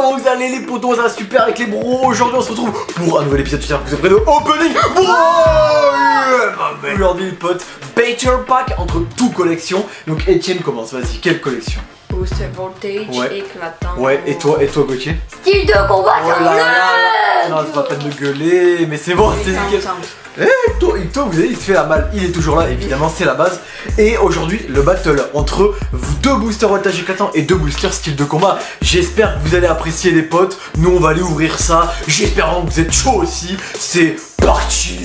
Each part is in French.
Comment vous allez les potos, ça va super avec les bros. Aujourd'hui on se retrouve pour un nouvel épisode de vous êtes prêts de Opening. Aujourd'hui les potes, Better Pack entre tout collection. Donc Etienne commence, vas-y, quelle collection? Booster voltage, éclatant. Ouais, et toi Gauthier? Style de combat. Oh là là. Non, c'est pas peine de gueuler, mais c'est bon, c'est nickel. Ito, vous voyez, il se fait la malle, il est toujours là, évidemment, c'est la base. Et aujourd'hui, le battle entre deux boosters voltage éclatant et deux boosters style de combat. J'espère que vous allez apprécier les potes. Nous, on va aller ouvrir ça. J'espère vraiment que vous êtes chaud aussi. C'est parti!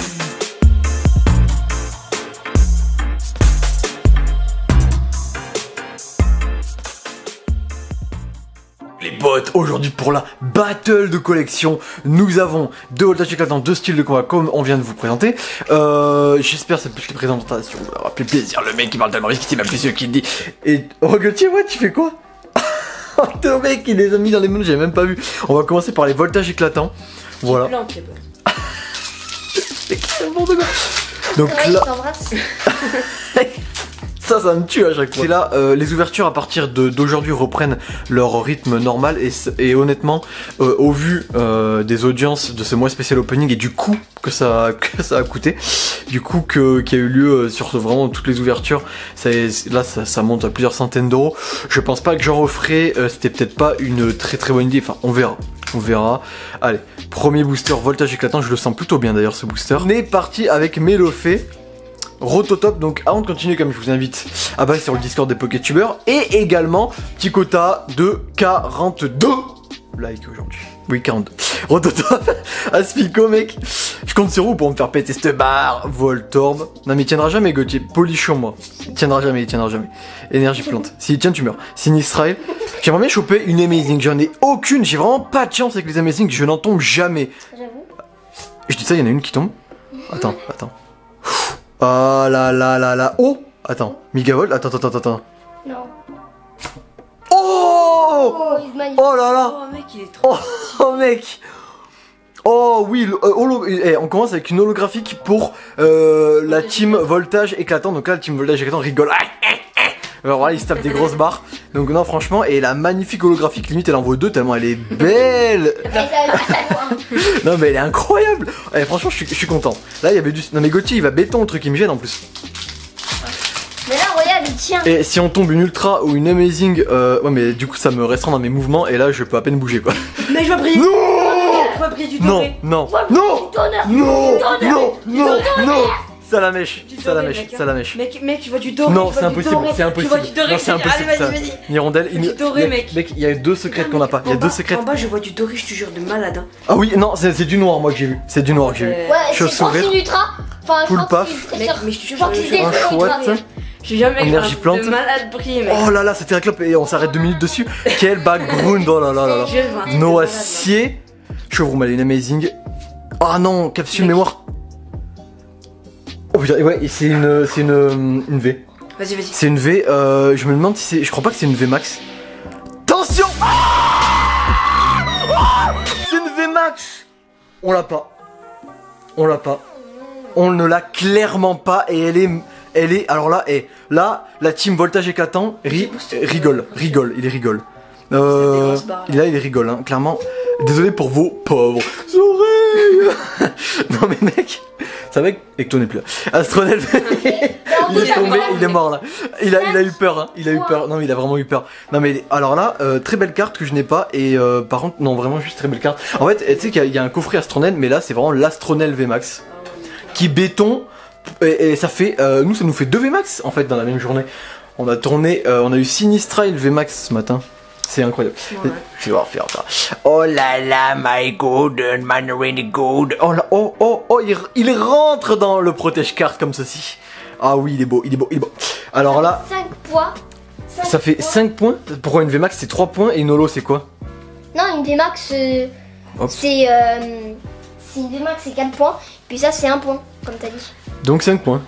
Les potes, aujourd'hui pour la battle de collection, nous avons deux voltages éclatants, deux styles de combat comme on vient de vous présenter. J'espère que c'est plus les présentations, ça va plus plaisir, le mec qui parle tellement vite qu'il m'a plus ce qu'il dit. Et oh Gauthier, ouais, tu fais quoi? Oh ton mec, il les a mis dans les menus, j'avais même pas vu. On va commencer par les voltages éclatants. Voilà. C'est clairement de quoi. Donc là... Ça me tue à chaque fois. C'est là, les ouvertures à partir d'aujourd'hui reprennent leur rythme normal et honnêtement, au vu des audiences de ce mois spécial opening et du coup que ça a coûté, du coup qui a eu lieu sur vraiment toutes les ouvertures, ça monte à plusieurs centaines d'euros. Je pense pas que j'en referai, c'était peut-être pas une très bonne idée, enfin on verra. On verra. Allez, premier booster voltage éclatant, je le sens plutôt bien d'ailleurs ce booster. On est parti avec Mélofée. Rototop, donc avant de continuer, comme je vous invite à passer sur le Discord des PokéTubers et également petit quota de 42 likes aujourd'hui. Oui, 42. Rototop, Aspico, mec. Je compte sur vous pour me faire péter cette barre. Voltorb. Non, mais il tiendra jamais, Gauthier. Polichon, moi. Il tiendra jamais. Énergie plante. S'il tient, tu meurs. Sinistral. J'aimerais bien choper une Amazing. J'en ai aucune. J'ai vraiment pas de chance avec les Amazing. Je n'en tombe jamais. J'avoue. Je dis ça, il y en a une qui tombe. Attends. Oh là là. Oh, attends, Migavolt, attends. Non. Oh il est magnifique. Oh là là. Oh mec, il est trop Oh mec. Oh oui, on commence avec une holographique pour la team voltage éclatant. Donc là, la team voltage éclatant rigole. Alors voilà, il se tape des grosses barres. Donc non, franchement, et la magnifique holographique, limite elle en vaut deux tellement elle est belle. Non mais elle est incroyable. Eh, franchement, je suis content. Là, il y avait du... Non mais Gauthier, il va béton le truc, il me gêne en plus. Mais là, regarde, il tient. Et si on tombe une ultra ou une amazing, ouais mais du coup ça me restreint dans mes mouvements et là je peux à peine bouger quoi. Mais je vais briller. Non, je vais briller du doré. Non. Ça la mèche. Mec, je vois du doré. Non, c'est impossible. Tu vois du doré. Non, c'est impossible. Allez, vas-y. Hirondelle, Du doré, mec. Mec, il y a deux secrets qu'on n'a pas. Il y a deux secrets. En bas, je vois du doré, je te jure, de malade. Hein. Ah oui, non, c'est du noir moi que j'ai vu. C'est du noir que j'ai vu. Ouais, Chauve-souris. c'est Ultra. Enfin, Full paf. Mec, mais je te jure, Un chouette. j'ai jamais Énergie vu plante. de malade briller, mec. Oh là là, c'était un clope et on s'arrête 2 minutes dessus. Quel background. Oh là là. Noacier. Chevroux une amazing. Ah non, capsule mémoire. Oh putain, ouais, c'est une V. Vas-y. C'est une V, je me demande si c'est... Je crois pas que c'est une V max. Attention. C'est une V max. On l'a pas. On ne l'a clairement pas et elle est... Alors là, la team voltage éclatant rigole. Il rigole. Il rigole, hein, clairement. Désolé pour vos pauvres oreilles. Non mais mec, c'est vrai que Ecto n'est plus là. Astronel, il est tombé, il est mort là. Il a eu peur, hein. Non mais il a vraiment eu peur. Non mais alors là, très belle carte que je n'ai pas et par contre non vraiment juste très belle carte. En fait, tu sais qu'il y a un coffret Astronel, mais là c'est vraiment l'Astronel VMAX qui béton et ça fait, nous ça nous fait 2 VMAX en fait dans la même journée. On a eu Sinistral VMAX ce matin. C'est incroyable. Ouais. Je vais voir faire ça. Oh là là, my golden man, really good. Oh là, il rentre dans le protège carte comme ceci. Ah oui, il est beau. Alors là, 5 points. Ça fait 5 points. Pourquoi une VMAX c'est 3 points et une holo c'est quoi? Non, une VMAX c'est une VMAX c'est 4 points. Puis ça c'est 1 point, comme t'as dit. Donc 5 points.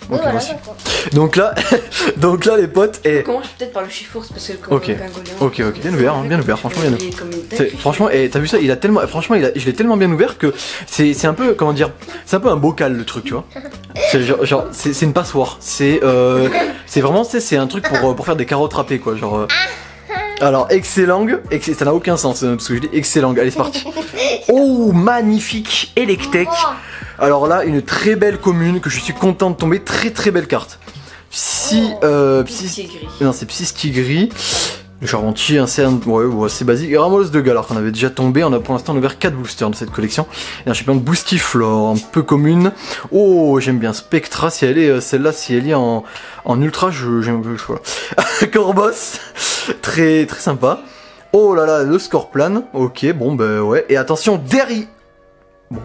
Oui, okay, voilà, donc là les potes et... Comment je peut-être par le chiffre parce que le pingolin. Ok, bien ouvert, franchement bien ouvert. Franchement, et t'as vu ça, il a tellement, franchement je l'ai tellement bien ouvert que c'est un peu, comment dire, c'est un peu un bocal le truc, tu vois. C'est une passoire, c'est vraiment, c'est un truc pour faire des carottes râpées quoi, genre. Alors, excellent, ça n'a aucun sens ce que je dis, excellent, allez c'est parti. Oh, magnifique, Electek. Oh. Alors là, une très belle commune que je suis content de tomber, très belle carte. Psystigris. Non, c'est Psystigris. Le Charpentier, ouais, c'est basique. Et Ramos de Galar qu'on avait déjà tombé. On a pour l'instant ouvert 4 boosters de cette collection. Et un champion de Boostiflore, un peu commune. Oh, j'aime bien Spectra. Si elle est, celle-là, si elle est en ultra, j'aime un peu le choix. Corbos, très sympa. Oh là là, le Scorplan. Ok, bon, bah ouais. Et attention, Derry. Bon.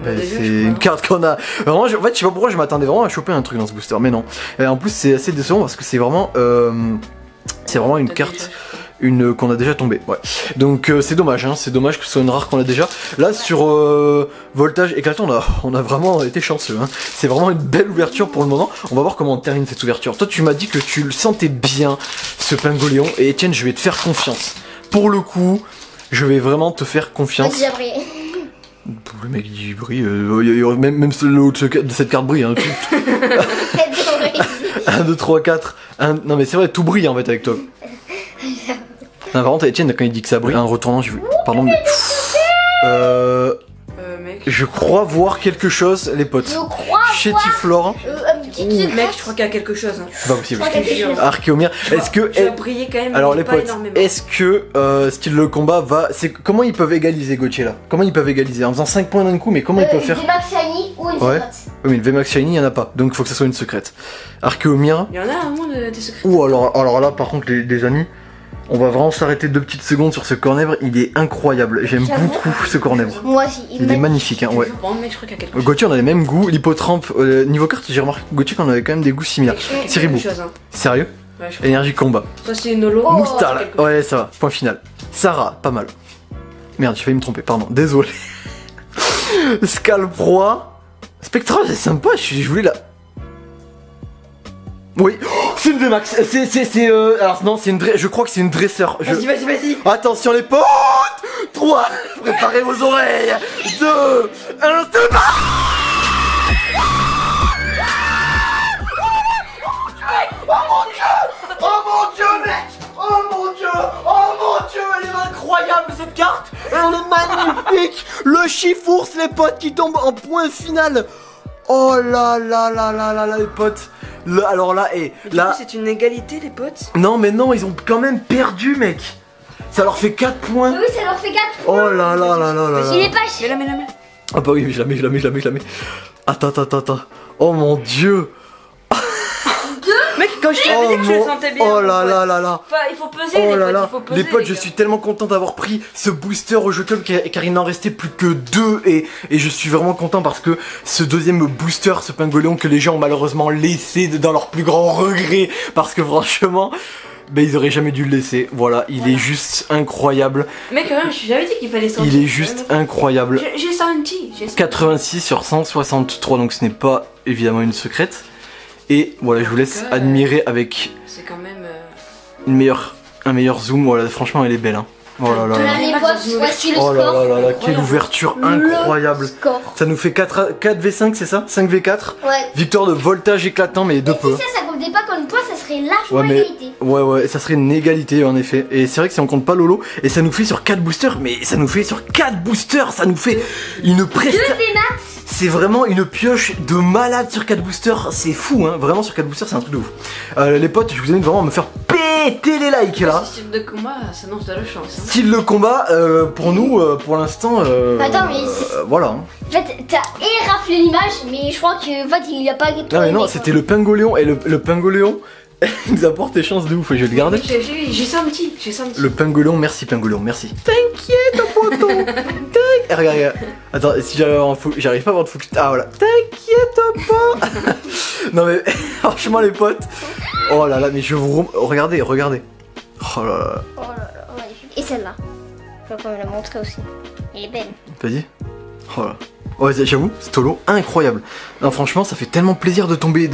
C'est une carte qu'on a. Vraiment, en fait, je sais pas pourquoi je m'attendais vraiment à choper un truc dans ce booster, mais non. Et en plus, c'est assez décevant parce que c'est vraiment une carte qu'on a déjà tombée. Ouais. Donc c'est dommage, hein, c'est dommage que ce soit une rare qu'on a déjà. Là sur Voltage Éclatant, on a vraiment été chanceux. Hein. C'est vraiment une belle ouverture pour le moment. On va voir comment on termine cette ouverture. Toi, tu m'as dit que tu le sentais bien, ce Pingoléon. Et Etienne, je vais te faire confiance. Pour le coup, je vais vraiment te faire confiance. J'ai brillé. Le mec il brille, même l'autre de cette carte brille. Hein. 1, 2, 3, 4. Non mais c'est vrai, tout brille en fait avec toi. Non, par contre, Etienne, quand il dit que ça brille, un retournant, pardon, mais. Mec. Je crois voir quelque chose, les potes. Je crois Chétiflore. un petit secret. Mec, je crois qu'il y a quelque chose. Hein. C'est pas possible. Je crois quelque chose. Archéomir. Est-ce que. Tu as brillé quand même. Alors mais les pas potes, énormément. est-ce que style le combat va. Comment ils peuvent égaliser Gauthier là? Comment ils peuvent égaliser? En faisant 5 points d'un coup, mais comment ils peuvent faire? Des Max Shiny ou une Ouais. secrète. Oui, mais le VMAX Shiny, il y en a pas. Donc il faut que ça soit une secrète. Archéomir. Il y en a un moins des secrets. Ouh, alors là, par contre, les amis, on va vraiment s'arrêter 2 petites secondes sur ce cornèvre. Il est incroyable. J'aime J'avoue. beaucoup ce cornèvre. Moi aussi. Il est magnifique, hein, ouais. Bon, mec, je crois qu'il y a quelque chose. Gauthier, on a les mêmes goûts. L'hippotrampe, niveau carte, j'ai remarqué Gauthier qu'on avait quand même des goûts similaires. Mec, je crois qu'il y a Siribou. quelque chose. Hein. Sérieux? Ouais, je crois. Énergie combat. Ça, c'est une holo. Oh. Moustal, quelque chose. ouais, ça va. Point final. Sarah, pas mal. Merde, j'ai failli me tromper, pardon. Désolé. Scalproie. Spectra, c'est sympa. Je voulais la. Oui, oh, c'est une VMAX. Alors non, je crois que c'est une dresseur. Vas-y. Attention les potes. 3, préparez vos oreilles. 2, 1, c'est parti. Oh mon dieu, elle est incroyable cette carte. Elle est magnifique. Le Chifours les potes qui tombe en point final. Oh là les potes. Alors là, et Mais du là. coup, c'est une égalité, les potes. Non mais non, ils ont quand même perdu mec. Ça leur fait 4 points. Oui, ça leur fait 4. Oh là là là là là Il là. est pas cher. Mais là. Ah bah oui, je la mets. Attends. Oh mon dieu. Mec, quand je t'avais dit que je le sentais bien. Oh mon là pote. là là là. Enfin, il faut peser, Oh les là potes. là. Il faut peser. Les potes, je gars. suis tellement content d'avoir pris ce booster au jeu club car il n'en restait plus que 2 et je suis vraiment content parce que ce deuxième booster, ce Pingoléon que les gens ont malheureusement laissé dans leur plus grand regret parce que franchement. Ben ils auraient jamais dû le laisser, voilà, il est juste incroyable. Mec, quand même, j'avais dit qu'il fallait sentir. Il est juste incroyable. J'ai senti. 86 sur 163, donc ce n'est pas évidemment une secrète. Et voilà, je vous laisse admirer avec C'est quand même. un meilleur zoom, voilà, franchement elle est belle. Hein. Oh là là là. Voilà les potes, voici le Oh là score. là là là, quelle ouverture incroyable. Le score. Ça nous fait 4v5, c'est ça? 5v4. Ouais. Victoire de Voltage Éclatant, mais de Et peu. si ça comptait pas comme toi, ça serait largement Ouais, mais égalité. ouais, ça serait une égalité en effet. Et c'est vrai que si on compte pas Lolo, et ça nous fait sur 4 boosters, mais ça nous fait sur 4 boosters, ça nous fait une prestation. C'est vraiment une pioche de malade sur 4 boosters, c'est fou hein, vraiment sur 4 boosters c'est un truc de ouf. Les potes, je vous invite vraiment à me faire péter les likes là. Ce style de combat, ça annonce de la chance. Hein. Style de combat, pour nous, pour l'instant, Attends, mais c'est- voilà. Hein. En fait, t'as éraflé l'image, mais je crois que en fait, il y a pas trop Non mais non, aimé, c'était quoi. le Pingoléon, et le Pingoléon, il nous apporte des chances de ouf, et je vais le garder. J'ai senti. Le Pingoléon, merci Pingoléon, merci. T'inquiète, poteau. Regarde. Attends, si j'arrive pas à avoir de focus. Ah voilà. T'inquiète pas. Non mais franchement les potes. Oh là là, mais je vous regardez. Oh là là. Oh là là, magnifique. Et celle-là. Je vais quand même la montrer aussi. Elle est belle. Vas-y. Oh là. Ouais, j'avoue, Stolo, incroyable. Non, franchement, ça fait tellement plaisir de tomber.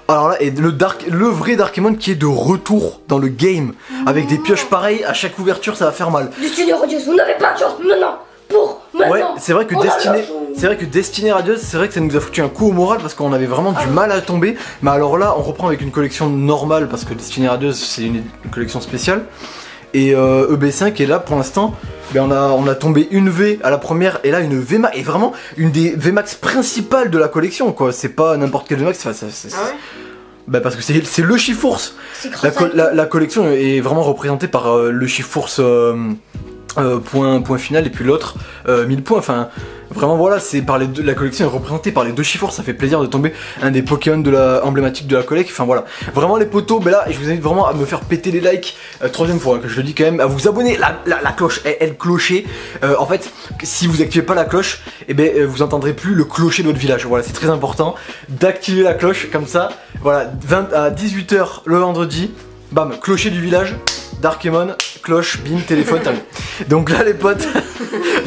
Alors là, et le vrai Darkemon qui est de retour dans le game. Avec des pioches pareilles, à chaque ouverture, ça va faire mal. Destiné Radieuse, vous n'avez pas de chance maintenant. Ouais, c'est vrai que Destiné Radieuse, c'est vrai que ça nous a foutu un coup au moral parce qu'on avait vraiment du mal à tomber. Mais alors là, on reprend avec une collection normale parce que Destiné Radieuse, c'est une collection spéciale. Et EB5 est là pour l'instant. Ben on a tombé une V à la première et là une VMAX, et vraiment une des VMAX principales de la collection quoi, c'est pas n'importe quelle VMAX, enfin, Ah ouais. bah parce que c'est le Chifours. La collection est vraiment représentée par le Chifours point final et puis l'autre 1000 points, enfin vraiment voilà, c'est par les deux, la collection est représentée par les deux Chifours, ça fait plaisir de tomber un des Pokémon de la emblématique de la collecte, enfin voilà, vraiment les potos, ben là je vous invite vraiment à me faire péter les likes, troisième fois que je le dis quand même, à vous abonner, la cloche, elle clocher, en fait si vous activez pas la cloche, et ben vous entendrez plus le clocher de votre village, voilà c'est très important d'activer la cloche comme ça, voilà 20 à 18h le vendredi, bam, clocher du village, Darkemon, cloche, bim, téléphone, t'as vu. Donc là les potes,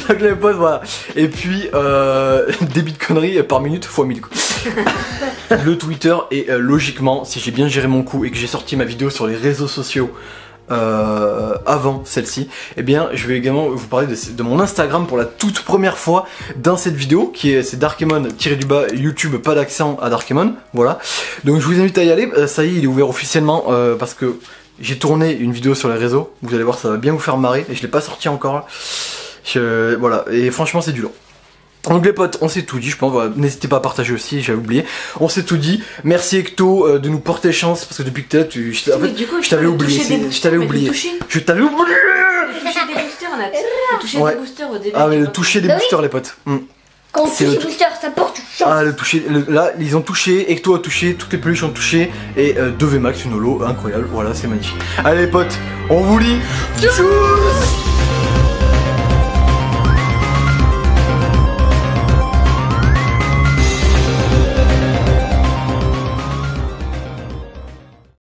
voilà. Et puis débit de conneries par minute x 1000 quoi. Le Twitter et logiquement, si j'ai bien géré mon coup et que j'ai sorti ma vidéo sur les réseaux sociaux avant celle-ci, eh bien je vais également vous parler de mon Instagram pour la toute première fois dans cette vidéo qui est, c'est Darkemon-du-bas YouTube, pas d'accent à Darkemon, voilà. Donc je vous invite à y aller, ça y est il est ouvert officiellement parce que j'ai tourné une vidéo sur les réseaux, vous allez voir ça va bien vous faire marrer et je l'ai pas sorti encore là. Voilà, et franchement c'est du long. Donc les potes, on s'est tout dit, je pense, voilà, n'hésitez pas à partager aussi, j'avais oublié. On s'est tout dit, merci Ecto de nous porter chance, parce que depuis que t'es là, je t'avais oublié, je t'avais oublié. Je t'avais oublié. Le toucher des boosters, Nat. Le toucher des boosters au début. Ah mais le toucher des boosters les potes. Quand on touche les boosters, ça porte chance. Ah le toucher, là ils ont touché, Ecto a touché, toutes les peluches ont touché, et 2 VMAX, une holo, incroyable, voilà c'est magnifique. Allez les potes, on vous lit, tchuss.